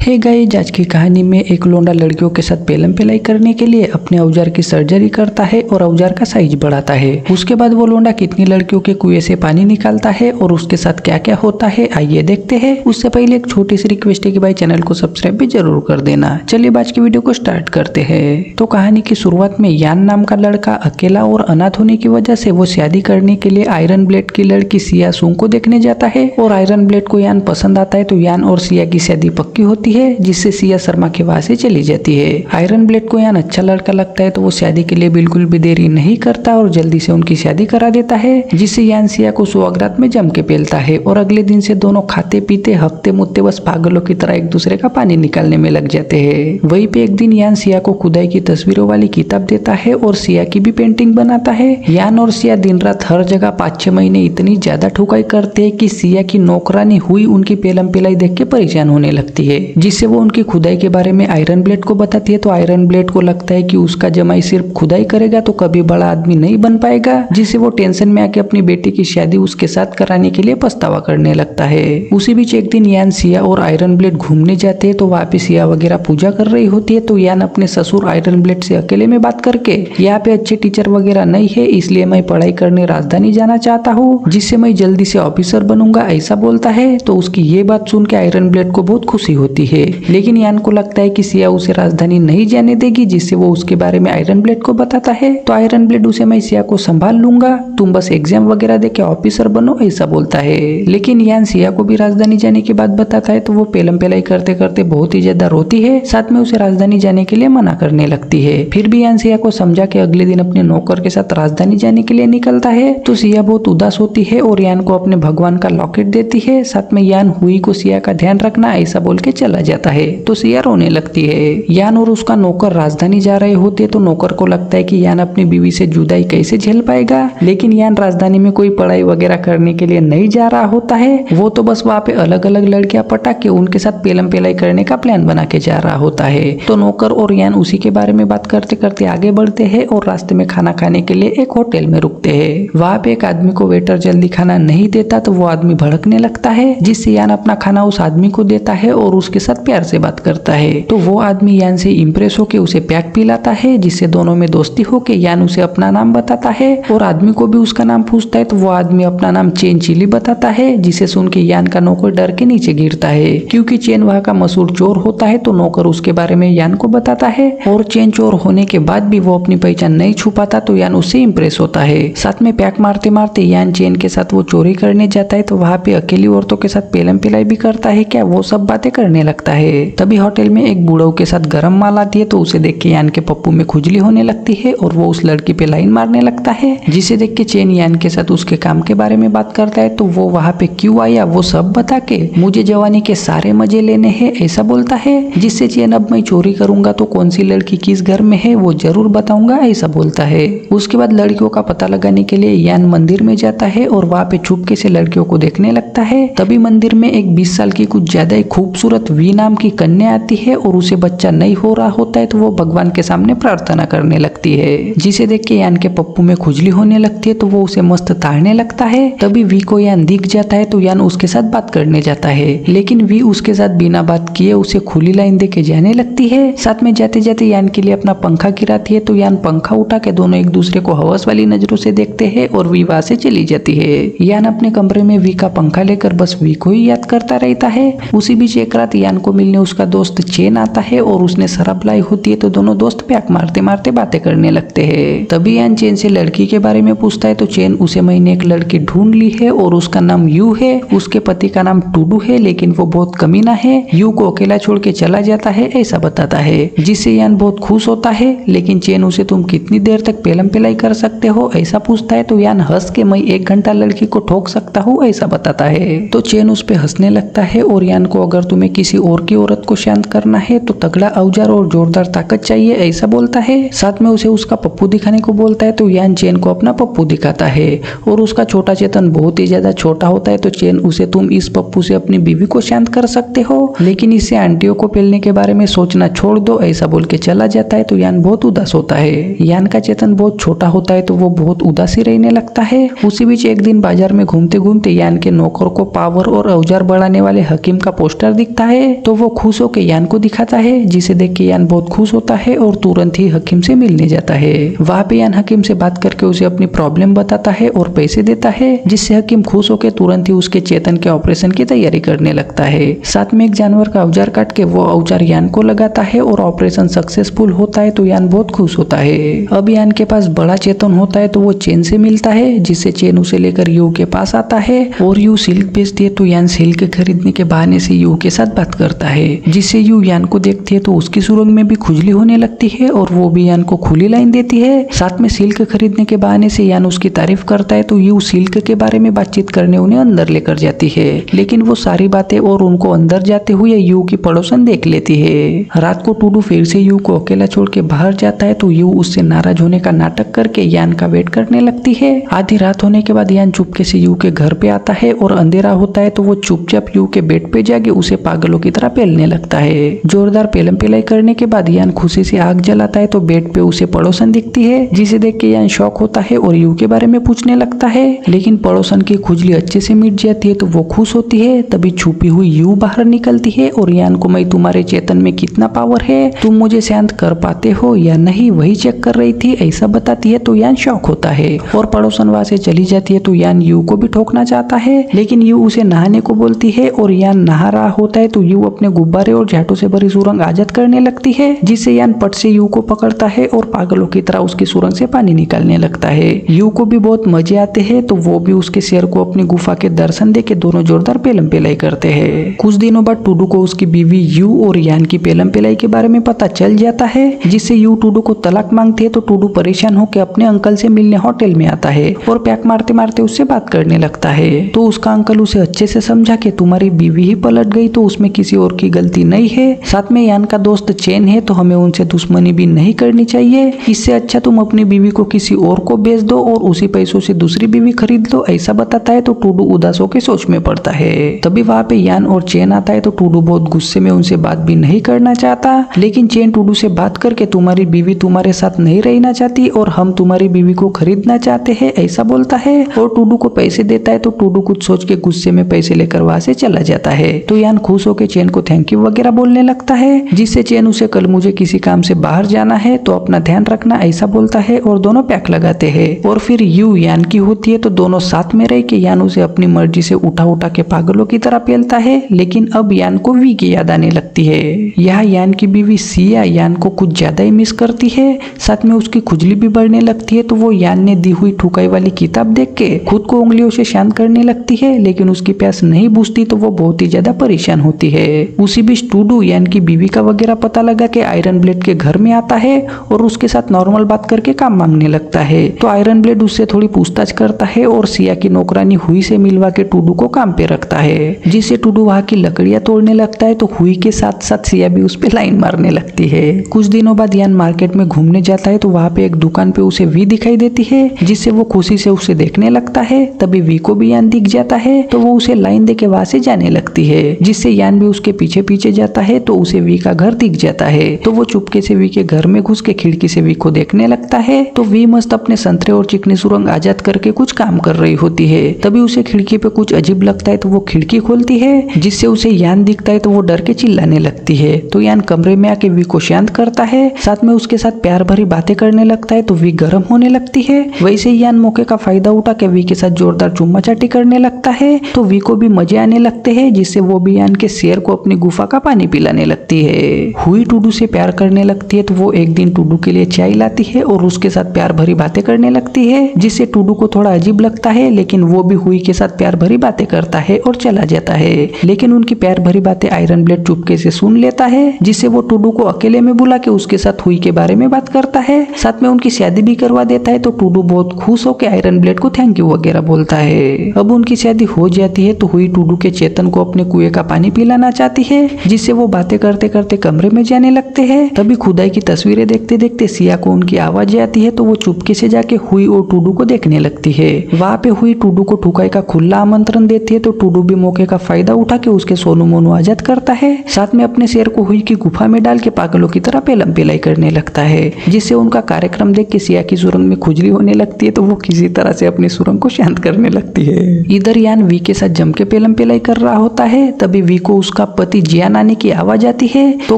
Hey guys, आज की कहानी में एक लौंडा लड़कियों के साथ पेलम पिलाई करने के लिए अपने औजार की सर्जरी करता है और औजार का साइज बढ़ाता है। उसके बाद वो लौंडा कितनी लड़कियों के कुएं से पानी निकालता है और उसके साथ क्या क्या होता है, आइए देखते हैं। उससे पहले एक छोटी सी रिक्वेस्ट है कि भाई चैनल को सब्सक्राइब भी जरूर कर देना। चलिए आज की वीडियो को स्टार्ट करते हैं। तो कहानी की शुरुआत में यान नाम का लड़का अकेला और अनाथ होने की वजह से वो शादी करने के लिए आयरन ब्लेड की लड़की सिया सुंग को देखने जाता है और आयरन ब्लेड को यान पसंद आता है। तो यान और सिया की शादी पक्की होती है, जिससे सिया शर्मा के वहां से चली जाती है। आयरन ब्लेड को यान अच्छा लड़का लगता है तो वो शादी के लिए बिल्कुल भी देरी नहीं करता और जल्दी से उनकी शादी करा देता है, जिससे यान सिया को सुहागरात में जम के पेलता है और अगले दिन से दोनों खाते पीते हफ्ते मुत्ते बस पागलों की तरह एक दूसरे का पानी निकालने में लग जाते हैं। वहीं पे एक दिन यान सिया को खुदाई की तस्वीरों वाली किताब देता है और सिया की भी पेंटिंग बनाता है। यान और सिया दिन रात हर जगह 5-6 महीने इतनी ज्यादा ठुकाई करते हैं कि सिया की नौकरानी हुई उनकी पेलम पिलाई देख के परेशान होने लगती है, जिससे वो उनकी खुदाई के बारे में आयरन ब्लेड को बताती है। तो आयरन ब्लेड को लगता है कि उसका जमाई सिर्फ खुदाई करेगा तो कभी बड़ा आदमी नहीं बन पाएगा, जिससे वो टेंशन में आके अपनी बेटी की शादी उसके साथ कराने के लिए पछतावा करने लगता है। उसी बीच एक दिन यान सिया और आयरन ब्लेड घूमने जाते हैं तो वहाँ पे सिया वगैरह पूजा कर रही होती है। तो यान अपने ससुर आयरन ब्लेड से अकेले में बात करके यहाँ पे अच्छे टीचर वगैरह नहीं है, इसलिए मैं पढ़ाई करने राजधानी जाना चाहता हूँ, जिससे मैं जल्दी से ऑफिसर बनूंगा, ऐसा बोलता है। तो उसकी ये बात सुन के आयरन ब्लेड को बहुत खुशी होती है, लेकिन यान को लगता है कि सिया उसे राजधानी नहीं जाने देगी, जिससे वो उसके बारे में आयरन ब्लेड को बताता है। तो आयरन ब्लेड उसे मैं सिया को संभाल लूंगा, तुम बस एग्जाम वगैरह देके ऑफिसर बनो, ऐसा बोलता है। लेकिन यान सिया को भी राजधानी जाने की बात बताता है तो वो पेलम पिलाई करते करते बहुत ही ज्यादा रोती है, साथ में उसे राजधानी जाने के लिए मना करने लगती है। फिर भी यान सिया को समझा के अगले दिन अपने नौकर के साथ राजधानी जाने के लिए निकलता है। तो सिया बहुत उदास होती है और यान को अपने भगवान का लॉकेट देती है, साथ में यान हुई को सिया का ध्यान रखना, ऐसा बोल के चला जाता है। तो सिया रोने लगती है। यान और उसका नौकर राजधानी जा रहे होते तो नौकर को लगता है कि यान अपनी बीवी से जुदाई कैसे झेल पाएगा, लेकिन यान राजधानी में कोई पढ़ाई वगैरह करने के लिए नहीं जा रहा होता है, वो तो बस वहाँ पे अलग अलग लड़कियां पटा के उनके साथ पेलम पिलाई करने का प्लान बना के जा रहा होता है। तो नौकर और यान उसी के बारे में बात करते करते आगे बढ़ते हैं और रास्ते में खाना खाने के लिए एक होटल में रुकते हैं। वहाँ पे एक आदमी को वेटर जल्दी खाना नहीं देता तो वो आदमी भड़कने लगता है, जिससे यान अपना खाना उस आदमी को देता है और उसके साथ प्यार से बात करता है। तो वो आदमी यान से इम्प्रेस होके उसे पैक पिलाता है, जिससे दोनों में दोस्ती होके यान उसे अपना नाम बताता है और आदमी को भी उसका नाम पूछता है। तो वो आदमी अपना नाम चेन चिली बताता है, जिसे सुन के यान का नौकर डर के नीचे गिरता है, क्योंकि चेन वहाँ का मशहूर चोर होता है। तो नौकर उसके बारे में यान को बताता है और चेन चोर होने के बाद भी वो अपनी पहचान नहीं छुपाता, तो यान उससे इम्प्रेस होता है। साथ में पैक मारते मारते यान चेन के साथ वो चोरी करने जाता है, तो वहाँ पे अकेली औरतों के साथ पेलम पिलाई भी करता है, क्या वो सब बातें करने लगता है। तभी होटल में एक बूढ़ों के साथ गरम माल आती है, तो उसे देख के यान के पप्पू में खुजली होने लगती है और वो उस लड़की पे लाइन मारने लगता है, जिसे देख के चेन यान के साथ उसके काम के बारे में बात करता है। तो वो वहाँ पे क्यों आया वो सब बता के मुझे जवानी के सारे मजे लेने हैं, ऐसा बोलता है, जिससे चेन अब मैं चोरी करूंगा तो कौन सी लड़की किस घर में है वो जरूर बताऊंगा, ऐसा बोलता है। उसके बाद लड़कियों का पता लगाने के लिए यान मंदिर में जाता है और वहाँ पे छुपके से लड़कियों को देखने लगता है। तभी मंदिर में एक 20 साल की कुछ ज्यादा ही खूबसूरत वी नाम की कन्या आती है और उसे बच्चा नहीं हो रहा होता है, तो वो भगवान के सामने प्रार्थना करने लगती है, जिसे देख के यान के पप्पू में खुजली होने लगती है, तो वो उसे मस्त ताड़ने लगता है। तभी वी को यान दिख जाता है तो यान उसके साथ बात करने जाता है, लेकिन वी उसके साथ बिना बात किए उसे खुली लाइन दे के जाने लगती है। साथ में जाते जाते यान के लिए अपना पंखा गिराती है, तो यान पंखा उठा के दोनों एक दूसरे को हवस वाली नजरों से देखते हैं और वी वहां से चली जाती है। यान अपने कमरे में वी का पंखा लेकर बस वी को ही याद करता रहता है। उसी बीच एक रात यान को मिलने उसका दोस्त चेन आता है और उसने शराब लाई होती है, तो दोनों दोस्त पैक मारते मारते बातें करने लगते हैं। तभी यान चेन से लड़की के बारे में पूछता है, तो चेन उसे मैंने एक लड़की ढूंढ ली है और उसका नाम यू है, उसके पति का नाम टूडू है, लेकिन वो बहुत कमीना है, यू को अकेला छोड़ के चला जाता है, ऐसा बताता है, जिससे यान बहुत खुश होता है। लेकिन चेन उसे तुम कितनी देर तक पेलम पिलाई कर सकते हो, ऐसा पूछता है। तो यान हंस के मैं 1 घंटा लड़की को ठोक सकता हूँ, ऐसा बताता है। तो चेन उस पे हंसने लगता है और यान को अगर तुम्हें किसी और की औरत को शांत करना है तो तगड़ा औजार और जोरदार ताकत चाहिए, ऐसा बोलता है। साथ में उसे उसका पप्पू दिखाने को बोलता है, तो यान चेन को अपना पप्पू दिखाता है और उसका छोटा चेतन बहुत ही ज्यादा छोटा होता है। तो चेन उसे तुम इस पप्पू से अपनी बीवी को शांत कर सकते हो, लेकिन इससे आंटियों को पेलने के बारे में सोचना छोड़ दो, ऐसा बोल के चला जाता है। तो यान बहुत उदास होता है। यान का चेतन बहुत छोटा होता है तो वो बहुत उदासी रहने लगता है। उसी बीच एक दिन बाजार में घूमते घूमते यान के नौकर को पावर और औजार बढ़ाने वाले हकीम का पोस्टर दिखता है, तो वो खुश होकर यान को दिखाता है, जिसे देख के यान बहुत खुश होता है और तुरंत ही हकीम से मिलने जाता है। वहाँ पे यान हकीम से बात करके उसे अपनी प्रॉब्लम बताता है और पैसे देता है, जिससे हकीम खुश होकर तुरंत ही उसके चेतन के ऑपरेशन की तैयारी करने लगता है। साथ में एक जानवर का औजार काट के वो औजार यान को लगाता है और ऑपरेशन सक्सेसफुल होता है तो यान बहुत खुश होता है। अब यान के पास बड़ा चेतन होता है तो वो चेन से मिलता है, जिससे चेन उसे लेकर यू के पास आता है और यू सिल्क बेचती है तो यान सिल्क खरीदने के बहाने से यू के साथ बात करता है, जिससे यू यान को देखती है तो उसकी सुरंग में भी खुजली होने लगती है और वो भी यान को खुली लाइन देती है। साथ में सिल्क खरीदने के बहाने से यान उसकी तारीफ करता है तो यू सिल्क के बारे में बातचीत करने उन्हें अंदर लेकर जाती है, लेकिन वो सारी बातें और उनको अंदर जाते हुए यू की पड़ोसन देख लेती है। रात को टूडू फिर से यू को अकेला छोड़ के बाहर जाता है तो यू उससे नाराज होने का नाटक करके यान का वेट करने लगती है। आधी रात होने के बाद यान चुपके से यू के घर पे आता है और अंधेरा होता है तो वो चुपचाप यू के बेड पे जाके उसे पागलों की तरह पेलने लगता है। जोरदार पेलम पिलाई करने के बाद यान खुशी से आग जलाता है तो बेड पे उसे पड़ोसन दिखती है, जिसे देख के यान शॉक होता है और यू के बारे में पूछने लगता है, लेकिन पड़ोसन की खुजली अच्छे से मिट जाती है तो वो खुश होती है। तभी छुपी हुई यू बाहर निकलती है और यान को मैं तुम्हारे चेतन में कितना पावर है, तुम मुझे शांत कर पाते हो या नहीं वही चेक कर रही थी, ऐसा बताती है तो यान शॉक होता है और पड़ोसन वहां से चली जाती है तो यान यू को भी ठोकना चाहता है, लेकिन यू उसे नहाने को बोलती है और यान नहा रहा होता है तो यू अपने गुब्बारे और झाटू से भरी सुरंग आजाद करने लगती है, जिससे यान पट से यू को पकड़ता है और पागलों की तरह उसकी सुरंग से पानी निकालने लगता है। यू को भी बहुत मजे आते हैं तो वो भी उसके शेर को अपनी गुफा के दर्शन दे के दोनों जोरदार पेलम पिलाई करते हैं। कुछ दिनों बाद टूडू को उसकी बीवी यू और यान की पेलम पिलाई के बारे में पता चल जाता है, जिससे यू टूडू को तलाक मांगती है तो टूडू परेशान होकर अपने अंकल से मिलने होटल में आता है और पैक मारते मारते उससे बात करने लगता है। तो उसका अंकल उसे अच्छे से समझा के तुम्हारी बीवी ही पलट गई तो उसमें किसी और की गलती नहीं है, साथ में यान का दोस्त चेन है तो हमें उनसे दुश्मनी भी नहीं करनी चाहिए, इससे अच्छा तुम अपनी बीवी को किसी और को बेच दो और उसी पैसों से दूसरी बीवी खरीद लो, ऐसा बताता है तो टूडू उदास होकर सोच में पड़ता है। तभी वहाँ पे यान और चेन आता है तो टूडू बहुत गुस्से में उनसे बात भी नहीं करना चाहता, लेकिन चेन टूडू से बात करके तुम्हारी बीवी तुम्हारे साथ नहीं रहना चाहती और हम तुम्हारी बीवी को खरीदना चाहते हैं, ऐसा बोलता है और टूडू को पैसे देता है तो टूडू कुछ सोच के गुस्से में पैसे लेकर वहां से चला जाता है। तो यान खुश होकर चेन को थैंक यू वगैरह बोलने लगता है, जिससे चेन उसे कल मुझे किसी काम से बाहर जाना है तो अपना ध्यान रखना, ऐसा बोलता है और दोनों पैक लगाते हैं। और फिर यू यान की होती है तो दोनों साथ में रह के यान उसे अपनी मर्जी से उठा उठा के पागलों की तरह पेलता है, लेकिन अब यान को वी की याद आने लगती है। यहाँ यान की बीवी सिया यान को कुछ ज्यादा ही मिस करती है, साथ में उसकी खुजली भी बढ़ने लगती है तो वो यान ने दी हुई ठुकाई वाली किताब देख के खुद को उंगलियों से शांत करने लगती है, लेकिन उसकी प्यास नहीं बुझती तो वो बहुत ही ज्यादा परेशान होती है। उसी बीच टूडू यान की बीवी का वगैरह पता लगा के आयरन ब्लेड के घर में आता है और उसके साथ नॉर्मल बात करके काम मांगने लगता है। तो आयरन ब्लेड उससे थोड़ी पूछताछ करता है और सिया की नौकरानी हुई से मिलवा के टूडू को काम पे रखता है, जिससे टूडू वहाँ की लकड़ियां तोड़ने लगता है तो हुई के साथ साथ सिया भी उस पे लाइन मारने लगती है। कुछ दिनों बाद यान मार्केट में घूमने जाता है तो वहाँ पे एक दुकान पे उसे वी दिखाई देती है, जिससे वो खुशी से उसे देखने लगता है। तभी वी को भी यान दिख जाता है तो वो उसे लाइन दे के वहाँ से जाने लगती है, जिससे यान भी उसके पीछे पीछे जाता है तो उसे वी का घर दिख जाता है। तो वो चुपके से वी के घर में घुस के खिड़की से वी को देखने लगता है तो वी मस्त अपने संतरे और चिकनी सुरंग आजाद करके कुछ काम कर रही होती है। तभी उसे खिड़की पे कुछ अजीब लगता है तो वो खिड़की खोलती है, जिससे उसे यान दिखता है तो वो डर के चिल्लाने लगती है। तो यान कमरे में आके वी को शांत करता है, साथ में उसके साथ प्यार भरी बातें करने लगता है तो वी गर्म होने लगती है। वैसे यान मौके का फायदा उठा के वी के साथ जोरदार चुम्मा चाटी करने लगता है तो वी को भी मजे आने लगते हैं, जिससे वो भी यान के शेर को अपनी गुफा का पानी पिलाने लगती है। हुई टूडू से प्यार करने लगती है तो वो एक दिन टूडू के लिए चाय लाती है और उसके साथ प्यार भरी बातें करने लगती है, जिससे टूडू को थोड़ा अजीब लगता है, लेकिन वो भी हुई के साथ प्यार भरी बातें करता है और चला जाता है। लेकिन उनकी प्यार भरी बातें आयरन ब्लेड चुपके से सुन लेता है, जिससे वो टूडू को अकेले में बुला के उसके साथ हुई के बारे में बात करता है, साथ में उनकी शादी भी करवा देता है। तो टूडू बहुत खुश होकर आयरन ब्लेड को थैंक यू वगैरह बोलता है। अब उनकी शादी हो जाती है तो हुई टूडू के चेतन को अपने कुएं का पानी पिलाना चाहती है, जिससे वो बातें करते करते कमरे में जाने लगते हैं। तभी खुदाई की तस्वीरें देखते देखते सिया को उनकी आवाज आती है तो वो चुपके से जाके हुई और टूडू को देखने लगती है। वहाँ पे हुई टूडू को ठुकाई का खुला आमंत्रण देती है तो टूडू भी मौके का फायदा उठा के उसके सोनू मोनू आजाद करता है, साथ में अपने शेर को हुई की गुफा में डाल के पागलों की तरह पेलम पिलाई करने लगता है, जिससे उनका कार्यक्रम देख के सिया की सुरंग में खुजली होने लगती है तो वो किसी तरह से अपनी सुरंग को शांत करने लगती है। इधर यान वी के साथ जम के पेलम पिलाई कर रहा होता है, तभी वी को उसका उसका पति जियान आने की आवाज आती है तो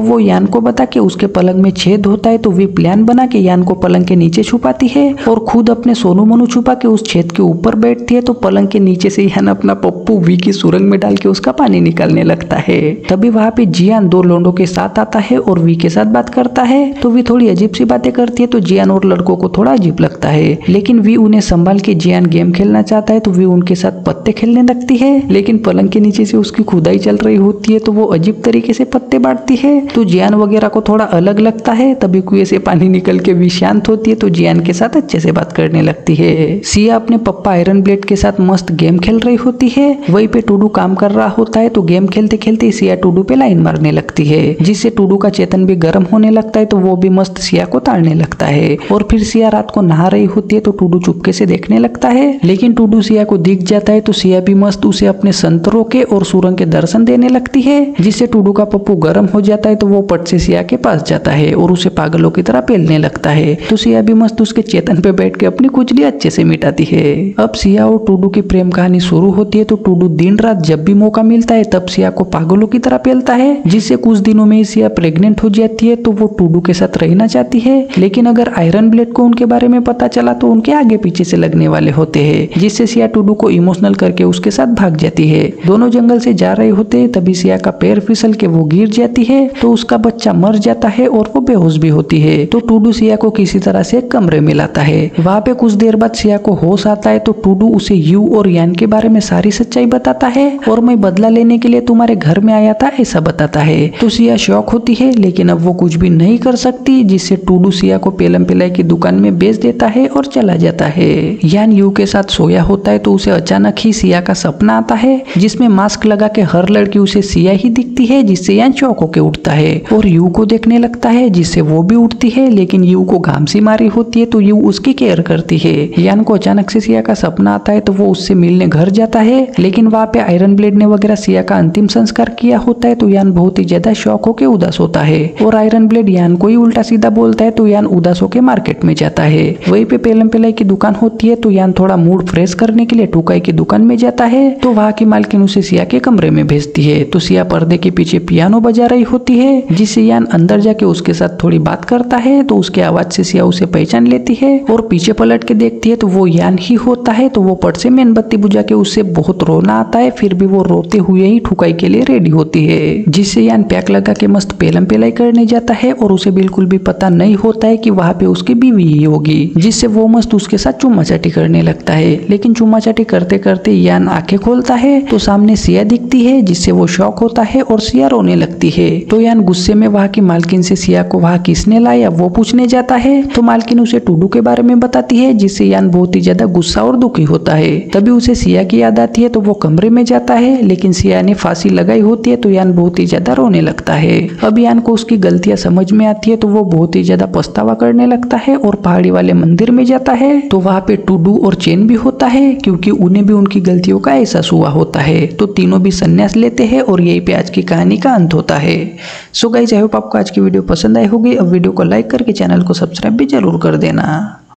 वो यान को बता के उसके पलंग में छेद होता है तो वी प्लान बना के यान को पलंग के नीचे छुपाती है और खुद अपने सोनू मोनू छुपा के उस छेद के ऊपर बैठती है। तो पलंग के नीचे से यान अपना पप्पू वी की सुरंग में डाल के उसका पानी निकालने लगता है। तभी वहाँ पे जियान दो लोंडों के साथ आता है और वी के साथ बात करता है तो वी थोड़ी अजीब सी बातें करती है तो जियान और लड़कों को थोड़ा अजीब लगता है, लेकिन वी उन्हें संभाल के जियान गेम खेलना चाहता है तो वी उनके साथ पत्ते खेलने लगती है। लेकिन पलंग के नीचे से उसकी खुदाई चल रही होती है तो वो अजीब तरीके से पत्ते बांटती है तो जियान वगैरह को थोड़ा अलग लगता है। तभी कुएं से पानी निकल के वी शांत होती है तो जियान के साथ अच्छे से बात करने लगती है। सिया अपने पप्पा आयरन ब्लेड के साथ मस्त गेम खेल रही होती है, वहीं पे टूडू काम कर रहा होता है तो गेम खेलते खेलते सिया टूडू पे लाइन मारने लगती है जिससे टूडू का चेतन भी गर्म होने लगता है तो वो भी मस्त सिया को ताड़ने लगता है। और फिर सिया रात को नहा रही होती है तो टूडू चुपके से देखने लगता है, लेकिन टूडू सिया को दिख जाता है तो सिया भी मस्त उसे अपने संतरों के और सुरंग के दर्शन देने लगती है जिससे टूडू का पप्पू गर्म हो जाता है तो वो पट से सिया के पास जाता है और उसे पागलों की तरह पेलने लगता है तो सिया भी मस्त उसके चेतन पे बैठ के अपनी खुजली अच्छे से मिटाती है। अब सिया और टूडू की प्रेम कहानी शुरू होती है तो टूडू दिन रात जब भी मौका मिलता है तब सिया को पागलों की तरह पेलता है जिससे कुछ दिनों में सिया प्रेग्नेंट हो जाती है तो वो टूडू के साथ रहना चाहती है। लेकिन अगर आयरन ब्लेड को उनके बारे में पता चला तो उनके आगे पीछे से लगने वाले होते हैं जिससे सिया टूडू को इमोशनल करके उसके साथ भाग जाती है। दोनों जंगल से जा रहे होते हैं तभी सिया का पैर फिसल के वो गिर जाती है तो उसका बच्चा मर जाता है और वो बेहोश भी होती है तो टूडू सिया को किसी तरह से कमरे में लाता है। वहाँ पे कुछ देर बाद सिया को होश आता है तो टूडू उसे यू और यान के बारे में सारी सच्चाई बताता है और मैं बदला लेने के लिए तुम्हारे घर में आया था ऐसा बताता है तो सिया शॉक होती है, लेकिन अब वो कुछ भी नहीं कर सकती जिससे टूडू सिया को पेलम पिलाई की दुकान में बेच देता है और चला जाता है। यान यू के साथ सोया होता है तो उसे अचानक ही सिया का सपना आता है जिसमें मास्क लगा के हर लड़की उसे सिया ही दिखती है जिससे यान चौंक होके उठता है और यू को देखने लगता है जिससे वो भी उठती है, लेकिन यू को घाम सी मारी होती है तो यू उसकी केयर करती है। यान को अचानक से सिया का सपना आता है तो वो उससे मिलने घर जाता है, लेकिन वहाँ पे आयरन ब्लेड ने वगैरह सिया का अंतिम संस्कार किया होता है तो यान बहुत ही ज्यादा शौक होके उदास होता है और आयरन ब्लेड यान को ही उल्टा सीधा बोलता है तो यान उदास होके मार्केट में जाता है। वहीं पे पेलम पिलाई की दुकान होती है तो यान थोड़ा मूड फ्रेश करने के लिए टुकाई की दुकान में जाता है तो वहाँ की मालकिन उसे सिया के कमरे में भेजती है तो सिया पर्दे के पीछे पियानो बजा रही होती है जिससे यान अंदर जाके उसके साथ थोड़ी बात करता है तो उसके आवाज से सिया उसे पहचान लेती है और पीछे पलट के देखती है तो वो यान ही होता है तो वो पट से मेनबत्ती बुझा के उससे बहुत रोना आता है, फिर भी वो रोते हुए ही ठुकाई के लिए रेडी होती है जिससे यान पैक लगा के मस्त पेलम पिलाई करने जाता है और उसे बिल्कुल भी पता नहीं होता है कि वहाँ पे उसकी बीवी ही होगी, जिससे वो मस्त उसके साथ चुम्मा चाटी करने लगता है। लेकिन चुम्मा चाटी करते करते यान आंखें खोलता है तो सामने सिया दिखती है जिससे वो शॉक होता है और सिया रोने लगती है तो यान गुस्से में वहाँ की मालकिन से सिया को वहाँ किसने लाया वो पूछने जाता है तो मालकिन उसे टूडू के बारे में बताती है जिससे यान बहुत ही ज्यादा गुस्सा और दुखी होता है। तभी उसे सिया की याद आती है तो वो कमरे में जाता है, लेकिन सिया ने फांसी लगाई होती है तो यान बहुत ही ज्यादा रोने लगता है। अब यान को उसकी गलतियां समझ में आती है तो वो बहुत ही ज्यादा पछतावा करने लगता है और पहाड़ी वाले मंदिर में जाता है तो वहाँ पे टूडू और चेन भी होता है क्योंकि उन्हें भी उनकी गलतियों का एहसास हुआ होता है तो तीनों भी संन्यास लेते हैं और यही पे आज की कहानी का अंत होता है। सो गाइस, आई होप आपको आज की वीडियो पसंद आई होगी। अब वीडियो को लाइक करके चैनल को सब्सक्राइब भी जरूर कर देना।